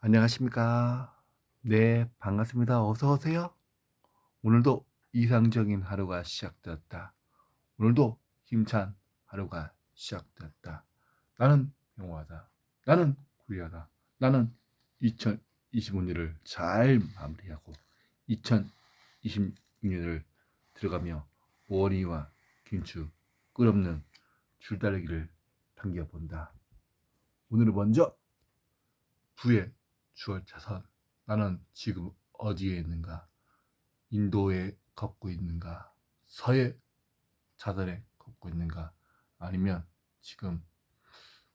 안녕하십니까? 네, 반갑습니다. 어서 오세요. 오늘도 이상적인 하루가 시작되었다. 오늘도 힘찬 하루가 시작되었다. 나는 영화다. 나는 구리하다. 나는 2025년을 잘 마무리하고 2026년을 들어가며 원희와 김추 끝없는 줄다리기를 당겨본다. 오늘은 먼저 부의 주얼 차선. 나는 지금 어디에 있는가? 인도에 걷고 있는가? 서해 자달에 걷고 있는가? 아니면 지금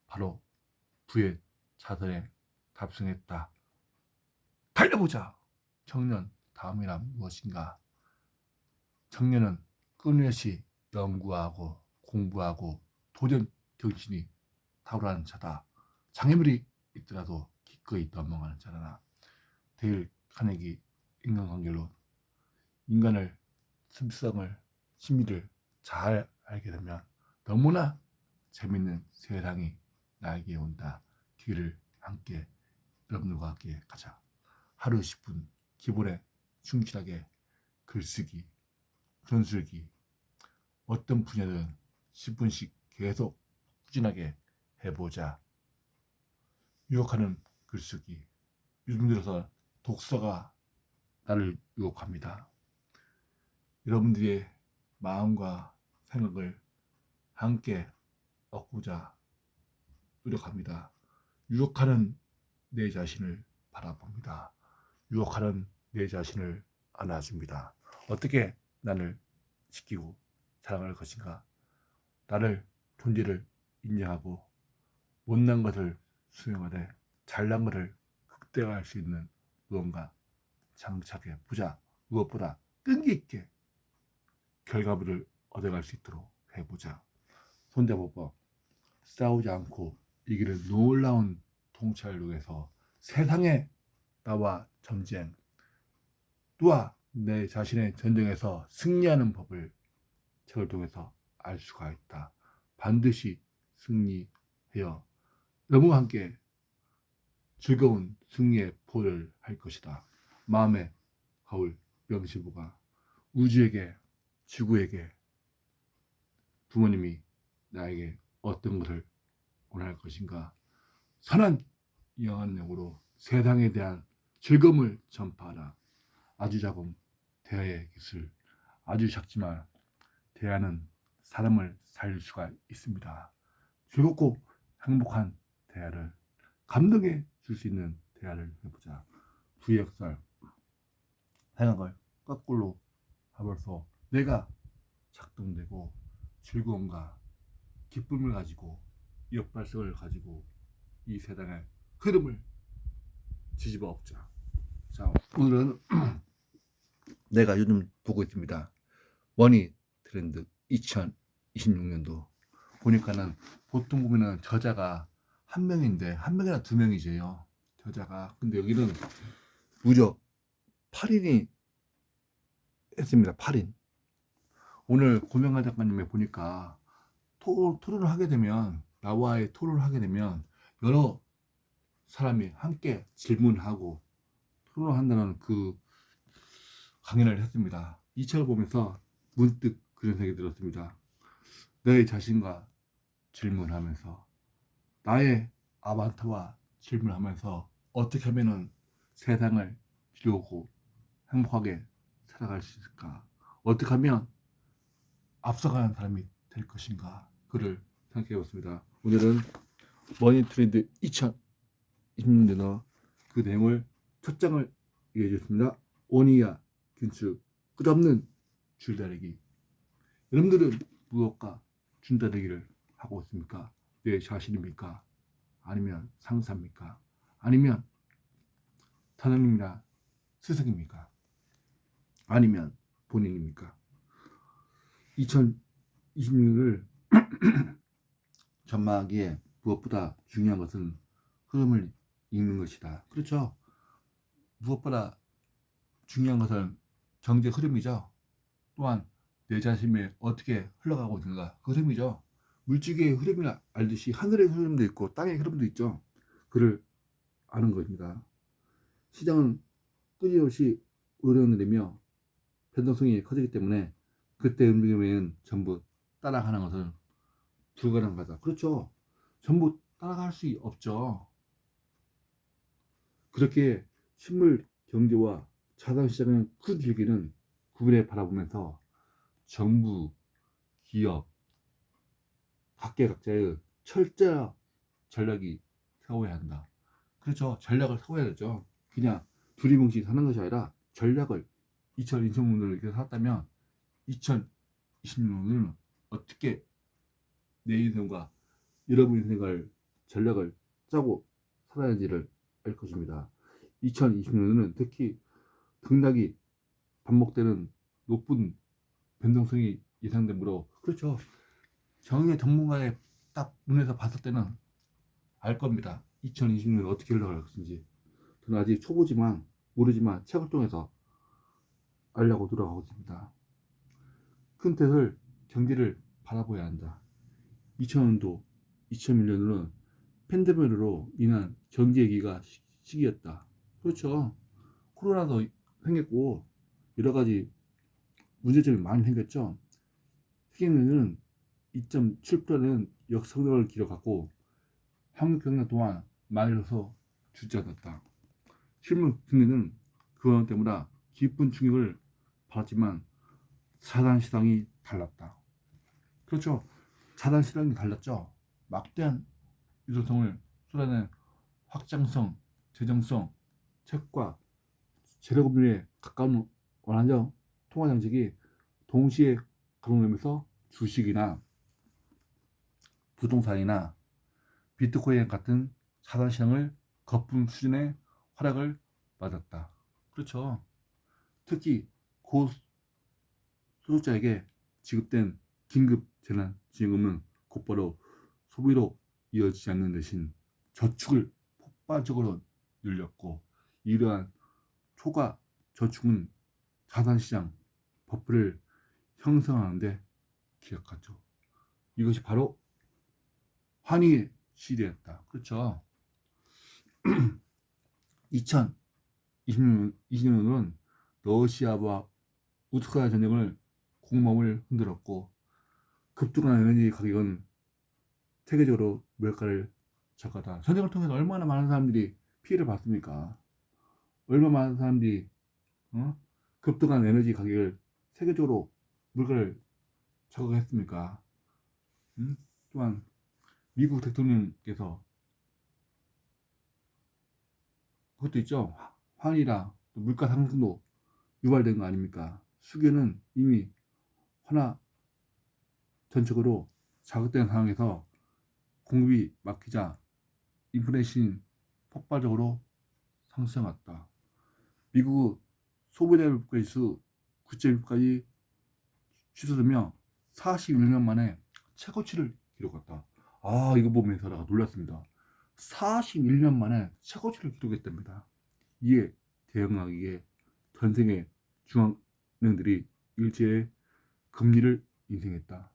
바로 부의 자달에 탑승했다. 달려보자! 청년, 다음이란 무엇인가? 청년은 끊임없이 연구하고 공부하고 도전 정신이 탁월한 자다. 장애물이 있더라도 기꺼이 넘어가는 자라나. 데일 카네기 인간관계론. 인간을 습성을 심리를 잘 알게 되면 너무나 재밌는 세상이 나에게 온다. 길을 함께 여러분들과 함께 가자. 하루 10분 기본에 충실하게 글쓰기, 전술기, 어떤 분야든 10분씩 계속 꾸준하게 해보자. 유혹하는 글쓰기. 요즘 들어서 독서가 나를 유혹합니다. 여러분들의 마음과 생각을 함께 얻고자 노력합니다. 유혹하는 내 자신을 바라봅니다. 유혹하는 내 자신을 안아줍니다. 어떻게 나를 지키고 사랑할 것인가? 나를 존재를 인정하고 못난 것을 수용하되 잘난 것을 극대화할 수 있는 무언가 장착해 보자. 무엇보다 끈기 있게 결과물을 얻어갈 수 있도록 해보자. 손잡아봐. 싸우지 않고 이기는 놀라운 통찰력에서 세상에 나와 전쟁, 또한 내 자신의 전쟁에서 승리하는 법을 책을 통해서 알 수가 있다. 반드시 승리하여 여러분과 함께 즐거운 승리의 포를 할 것이다. 마음의 거울 명시보가 우주에게, 지구에게, 부모님이 나에게 어떤 것을 원할 것인가? 선한 영향력으로 세상에 대한 즐거움을 전파하라. 아주 작은 대화의 기술, 아주 작지만 대화는 사람을 살릴 수가 있습니다. 즐겁고 행복한 대화를, 감동해 줄 수 있는 대화를 해보자. 부역설 생각을 거꾸로 하면서 내가 작동되고 즐거움과 기쁨을 가지고 역발성을 가지고 이 세상의 흐름을 뒤집어 엎자. 자, 오늘은 내가 요즘 보고 있습니다. 머니 트렌드 2026년도 보니까는 보통 보면은 저자가 한 명인데 한 명이나 두 명이죠. 저자가. 근데 여기는 무려 8인이 했습니다. 8인. 오늘 고명하 작가님이 보니까 토론을 하게 되면, 나와의 토론을 하게 되면 여러 사람이 함께 질문하고 토론을 한다는 그 강연을 했습니다. 이 책을 보면서 문득 그런 생각이 들었습니다. 내 자신과 질문하면서, 나의 아바타와 질문하면서 어떻게 하면 세상을 즐겁고 행복하게 살아갈 수 있을까? 어떻게 하면 앞서가는 사람이 될 것인가? 그를 생각해 봤습니다. 오늘은 머니 트렌드 2020년도 그 내용을 첫 장을 얘기해 줬습니다. 원희야 균추 끝없는 줄다리기. 여러분들은 무엇과 줄다리기를 하고 있습니까? 내 자신입니까? 아니면 상사입니까? 아니면 하나님이나 스승입니까? 아니면 본인입니까? 2026년을 전망하기에 무엇보다 중요한 것은 흐름을 읽는 것이다. 그렇죠? 무엇보다 중요한 것은 경제 흐름이죠. 또한 내 자신이 어떻게 흘러가고 있는가, 그 흐름이죠. 물질계의 흐름을 알듯이 하늘의 흐름도 있고 땅의 흐름도 있죠. 그를 아는 겁니다. 시장은 끊임없이 오르내리며 변동성이 커지기 때문에 그때 움직임에는 전부 따라가는 것은 불가능하다. 그렇죠. 전부 따라갈 수 없죠. 그렇게 실물 경제와 자산시장의 큰 줄기는 구분해 바라보면서 정부, 기업, 각계각자의 철저한 전략이 세워야 한다. 그렇죠. 전략을 세워야 되죠. 그냥 두리뭉실 사는 것이 아니라 전략을 2020년을 이렇게 살았다면 2020년은 어떻게 내 인생과 여러분 인생을 전략을 짜고 살아야지를 알 것입니다. 2020년에는 특히 등락이 반복되는 높은 변동성이 예상되므로 그렇죠. 정의 전문가의 딱 눈에서 봤을 때는 알 겁니다. 2020년 어떻게 흘러갈 것인지. 저는 아직 초보지만 모르지만 책을 통해서 알려고 노력하고 있습니다. 큰 틀을 경제를 바라봐야 한다. 2000년도 2001년으로는 팬데믹으로 인한 경제 위기가 시기였다. 그렇죠. 코로나도 생겼고 여러 가지 문제점이 많이 생겼죠. 세계는 2.7%는 역성장을 기록하고 한국 경제 또한 마이너스 주저앉았다. 실물 경제는 그것 때문에 깊은 충격을 받았지만 자산 시장이 달랐다. 그렇죠. 자산 시장이 달랐죠. 막대한 유동성을 쏟아낸 확장성, 재정성, 채권, 재료금리에 가까운 원화적 통화장식이 동시에 가동되면서 주식이나 부동산이나 비트코인 같은 자산시장을 거품 수준의 하락을 맞았다. 그렇죠. 특히 고소득자에게 지급된 긴급 재난지원금은 곧바로 소비로 이어지지 않는 대신 저축을 폭발적으로 늘렸고 이러한 초과 저축은 자산시장 버프를 형성하는데 기여하죠. 이것이 바로 환희의 시대였다. 그렇죠. 2020년은 러시아와 우크라이나 전쟁을 공범을 흔들었고 급등한 에너지 가격은 세계적으로 물가를 저가다. 전쟁을 통해서 얼마나 많은 사람들이 피해를 봤습니까? 얼마나 많은 사람들이 급등한 에너지 가격을 세계적으로 물가를 저가했습니까? 또한 미국 대통령께서 그것도 있죠. 환이라 물가 상승도 유발된 거 아닙니까? 수교는 이미 환화 전적으로 자극된 상황에서 공급이 막히자 인플레이션이 폭발적으로 상승했다. 미국 소비자 지수 9.1까지 취소되며 41년 만에 최고치를 기록했다. 이거 보면서 내가 놀랐습니다. 41년 만에 최고치를 기록했답니다. 이에 대응하기에 전 세계 중앙은행들이 일제히 금리를 인상했다.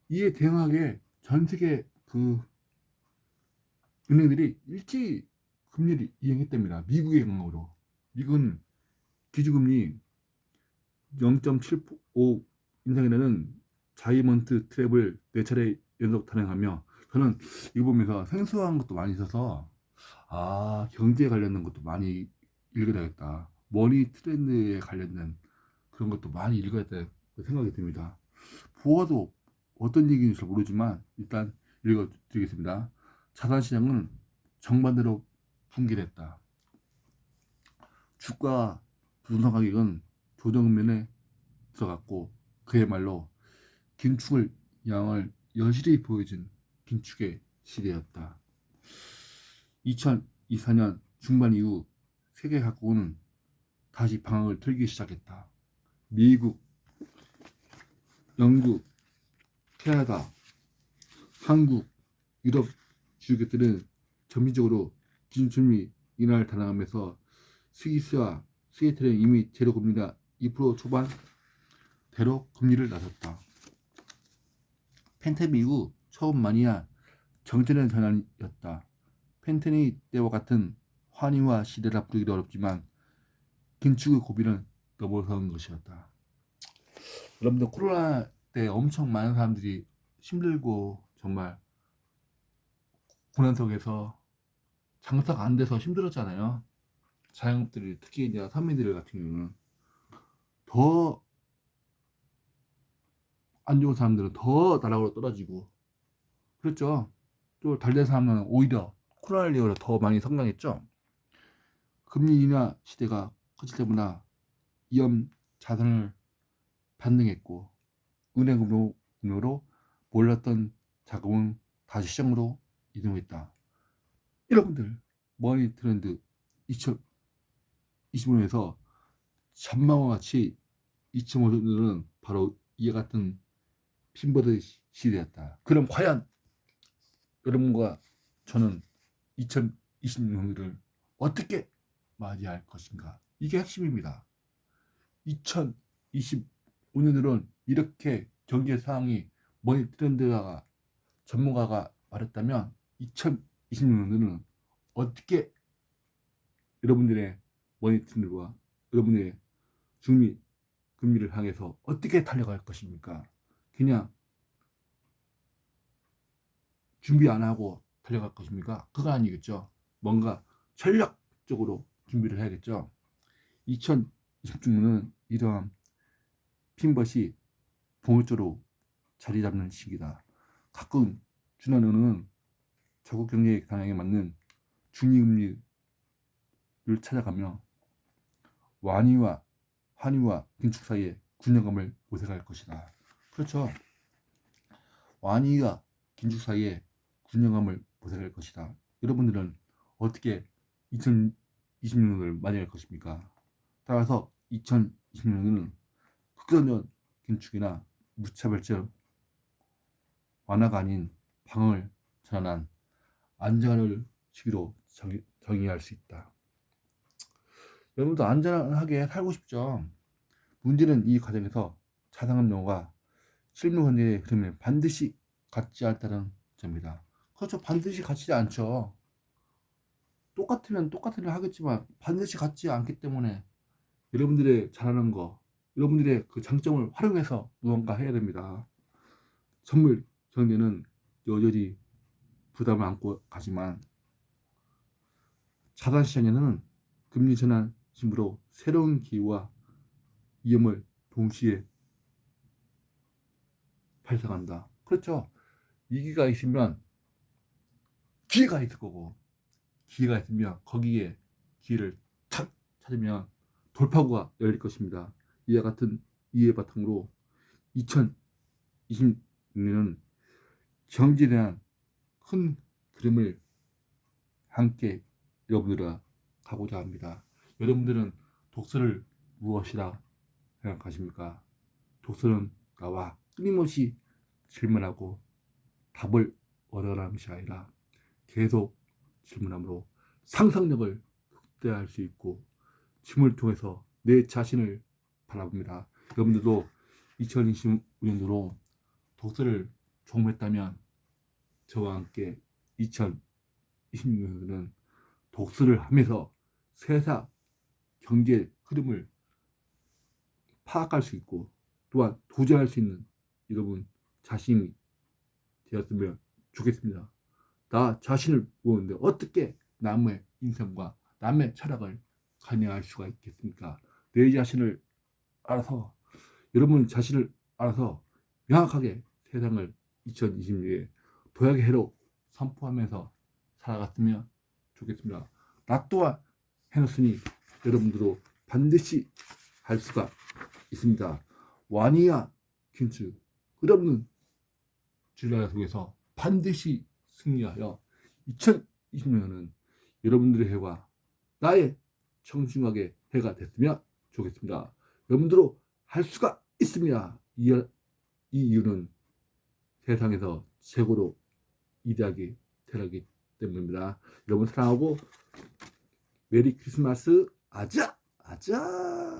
이에 대응하기에 전 세계 은행들이 일제히 금리를 이행했답니다. 미국의 영향으로. 미국은 기준금리 0.75 인상이라는 자이먼트 트랩을 4차례 연속 단행하며 저는 이거 보면서 생소한 것도 많이 있어서 경제에 관련된 것도 많이 읽어야겠다. 머니 트렌드에 관련된 그런 것도 많이 읽어야겠다 생각이 듭니다. 보아도 어떤 얘기인지 잘 모르지만 일단 읽어드리겠습니다. 자산시장은 정반대로 붕괴됐다. 주가 부동산 가격은 조정면에 들어갔고 그야말로 긴축을 양을 여실히 보여준 긴축의 시대였다. 2024년 중반 이후 세계 각국은 다시 방황을 틀기 시작했다. 미국, 영국, 캐나다, 한국, 유럽 주요국들은 점진적으로 기준금리 인하를 단행하면서 스위스와 스웨덴은 이미 제로 금리가 2% 초반대로 금리를 낮췄다. 팬데믹 이후 처음 만이야 정전의 전환이었다. 펜테니 때와 같은 환희와 시대라 부르기도 어렵지만 긴축의 고비는 넘어선 것이었다. 여러분들 코로나 때 엄청 많은 사람들이 힘들고 정말 고난 속에서 장사가 안 돼서 힘들었잖아요. 자영업들이 특히 이제 서민들 같은 경우는 더 안 좋은 사람들은 더 나락으로 떨어지고 그렇죠. 또 잘된 사람은 오히려 코로나를 이후로 더 많이 성장했죠. 금리 인하 시대가 커질 때마다 위험 자산을 반등했고 은행 금융으로 몰랐던 자금은 다시 시장으로 이동했다. 여러분들 머니 트렌드 2025년에서 전망과 같이 2025년은 바로 이와 같은 핀버드 시대였다. 그럼 과연 여러분과 저는 2026년을 어떻게 맞이할 것인가? 이게 핵심입니다. 2025년으로는 이렇게 경제 상황이 머니 트렌드가 전문가가 말했다면 2026년은 어떻게 여러분들의 머니 트렌드와 여러분의 중미 금리를 향해서 어떻게 달려갈 것입니까? 그냥 준비 안 하고 달려갈 것입니까? 그거 아니겠죠. 뭔가 전략적으로 준비를 해야겠죠. 2026년은 이러한 핀벗이 봉을조로 자리 잡는 시기다. 가끔 준하는 자국 경제 상황에 맞는 중위금리를 찾아가며 환희와 긴축 사이에 균형감을 모색할 것이다. 그렇죠. 환희와 긴축 사이에 균형감을 모색할 것이다. 여러분들은 어떻게 2026년을 맞이할 것입니까? 따라서 2026년은 극단적 긴축이나 무차별적 완화가 아닌 방향을 전환한 안전한 시기로 정의할 수 있다. 여러분도 안전하게 살고 싶죠? 문제는 이 과정에서 자산금융과 실무 경제의 흐름에 반드시 같지 않다는 점입니다. 그렇죠. 반드시 같지 않죠. 똑같으면 똑같은 일 하겠지만 반드시 같지 않기 때문에 여러분들의 잘하는 거, 여러분들의 그 장점을 활용해서 무언가 해야 됩니다. 선물 경제는 여전히 부담을 안고 가지만 자산시장에는 금리 전환 심으로 새로운 기회와 위험을 동시에 발생한다. 그렇죠. 위기가 있으면 기회가 있을 거고 기회가 있으면 거기에 기회를 착 찾으면 돌파구가 열릴 것입니다. 이와 같은 이해 바탕으로 2026년은 경제에 대한 큰 그림을 함께 여러분들과 가고자 합니다. 여러분들은 독서를 무엇이라 생각하십니까? 독서는 나와 끊임없이 질문하고 답을 얻어가는 것이 아니라 계속 질문함으로 상상력을 극대화할 수 있고 질문을 통해서 내 자신을 바라봅니다. 여러분들도 2025년도로 독서를 종목했다면 저와 함께 2026년도는 독서를 하면서 세상 경제 흐름을 파악할 수 있고 또한 도전할 수 있는 여러분 자신이 되었으면 좋겠습니다. 나 자신을 보는데 어떻게 남의 인생과 남의 철학을 관여할 수가 있겠습니까? 내 자신을 알아서 여러분 자신을 알아서 명확하게 세상을 2026년에 도약의 해로 선포하면서 살아갔으면 좋겠습니다. 나 또한 해놨으니 여러분들도 반드시 할 수가 있습니다. 완이와 긴축 끝없는 진라 속에서 반드시 승리하여 2020년은 여러분들의 해와 나의 청중하게 해가 됐으면 좋겠습니다. 여러분들도 할 수가 있습니다. 이 이유는 세상에서 최고로 위대하게 태어나기 때문입니다. 여러분 사랑하고 메리 크리스마스 아자 아자.